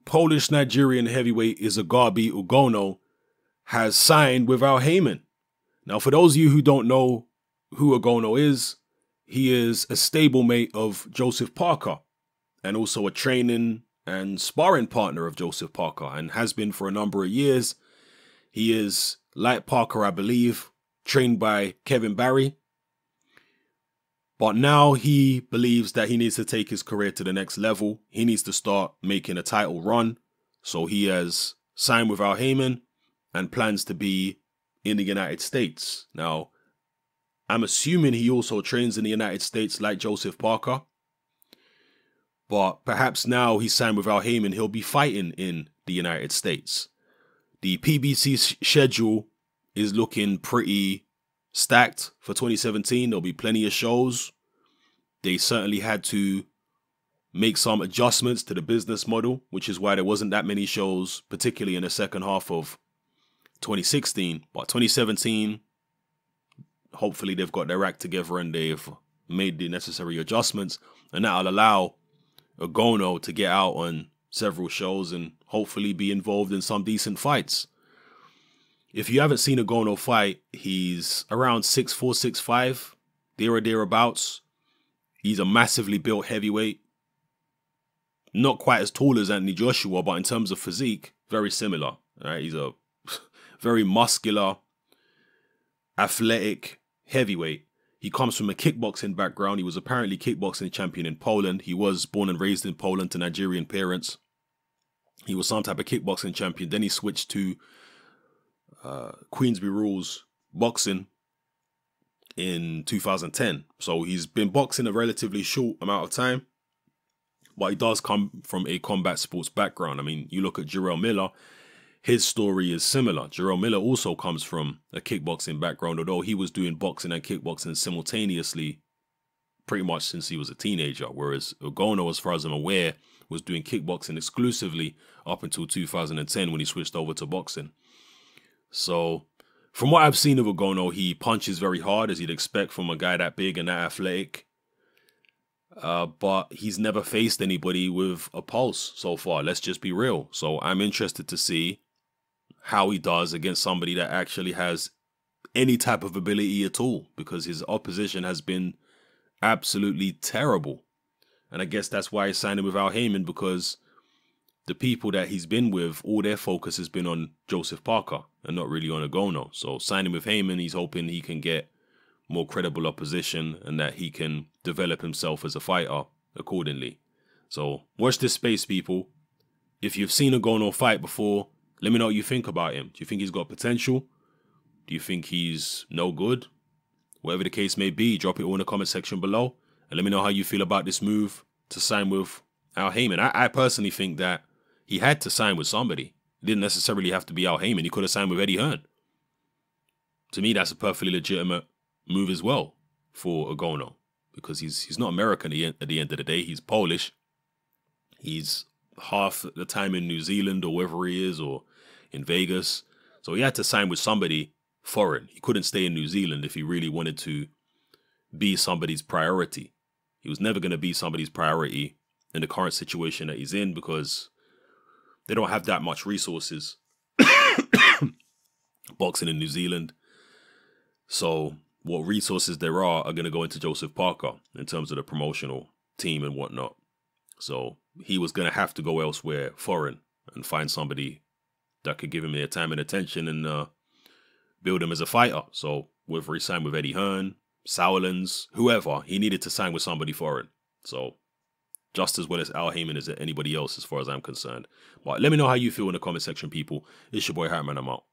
Polish-Nigerian heavyweight Izuagbe Ugonoh has signed with Al Haymon. Now, for those of you who don't know who Ugonoh is, he is a stablemate of Joseph Parker and also a training and sparring partner of Joseph Parker, and has been for a number of years. He is, like Parker, I believe, trained by Kevin Barry. But now he believes that he needs to take his career to the next level. He needs to start making a title run. So he has signed with Al Haymon and plans to be in the United States. Now, I'm assuming he also trains in the United States like Joseph Parker. But perhaps now he's signed with Al Haymon, he'll be fighting in the United States. The PBC schedule is looking pretty stacked for 2017. There'll be plenty of shows. They certainly had to make some adjustments to the business model, which is why there wasn't that many shows, particularly in the second half of 2016. But 2017, hopefully they've got their act together and they've made the necessary adjustments, and that'll allow Ugonoh to get out on several shows and hopefully be involved in some decent fights. If you haven't seen Ugonoh fight, he's around 6'4", 6'5", there or thereabouts. He's a massively built heavyweight. Not quite as tall as Anthony Joshua, but in terms of physique, very similar. Right? He's a very muscular, athletic heavyweight. He comes from a kickboxing background. He was apparently kickboxing champion in Poland. He was born and raised in Poland to Nigerian parents. He was some type of kickboxing champion. Then he switched to Queensberry Rules boxing in 2010. So he's been boxing a relatively short amount of time, but he does come from a combat sports background. I mean, you look at Jarrell Miller, his story is similar. Jarrell Miller also comes from a kickboxing background, although he was doing boxing and kickboxing simultaneously pretty much since he was a teenager, whereas Ugonoh, as far as I'm aware, was doing kickboxing exclusively up until 2010 when he switched over to boxing. So, from what I've seen of Ugonoh, he punches very hard, as you'd expect from a guy that big and that athletic. But he's never faced anybody with a pulse so far. Let's just be real. So I'm interested to see how he does against somebody that actually has any type of ability at all, because his opposition has been absolutely terrible. And I guess that's why he signed him with Al Haymon, because the people that he's been with, all their focus has been on Joseph Parker and not really on Ugonoh. So signing with Haymon, he's hoping he can get more credible opposition and that he can develop himself as a fighter accordingly. So watch this space, people. If you've seen Ugonoh fight before, let me know what you think about him. Do you think he's got potential? Do you think he's no good? Whatever the case may be, drop it all in the comment section below. And let me know how you feel about this move to sign with Al Haymon. I personally think that he had to sign with somebody. It didn't necessarily have to be Al Haymon. He could have signed with Eddie Hearn. To me, that's a perfectly legitimate move as well for Ugonoh, because he's not American at the end of the day. He's Polish. He's half the time in New Zealand or wherever he is, or in Vegas. So he had to sign with somebody foreign. He couldn't stay in New Zealand if he really wanted to be somebody's priority. He was never going to be somebody's priority in the current situation that he's in, because they don't have that much resources boxing in New Zealand. So what resources there are going to go into Joseph Parker in terms of the promotional team and whatnot. So he was going to have to go elsewhere, foreign, and find somebody that could give him their time and attention and build him as a fighter. So whether he signed with Eddie Hearn, Sauerlands, whoever, he needed to sign with somebody foreign. So just as well as Al Haymon as anybody else, as far as I'm concerned. But let me know how you feel in the comment section, people. It's your boy Haymon, I'm out.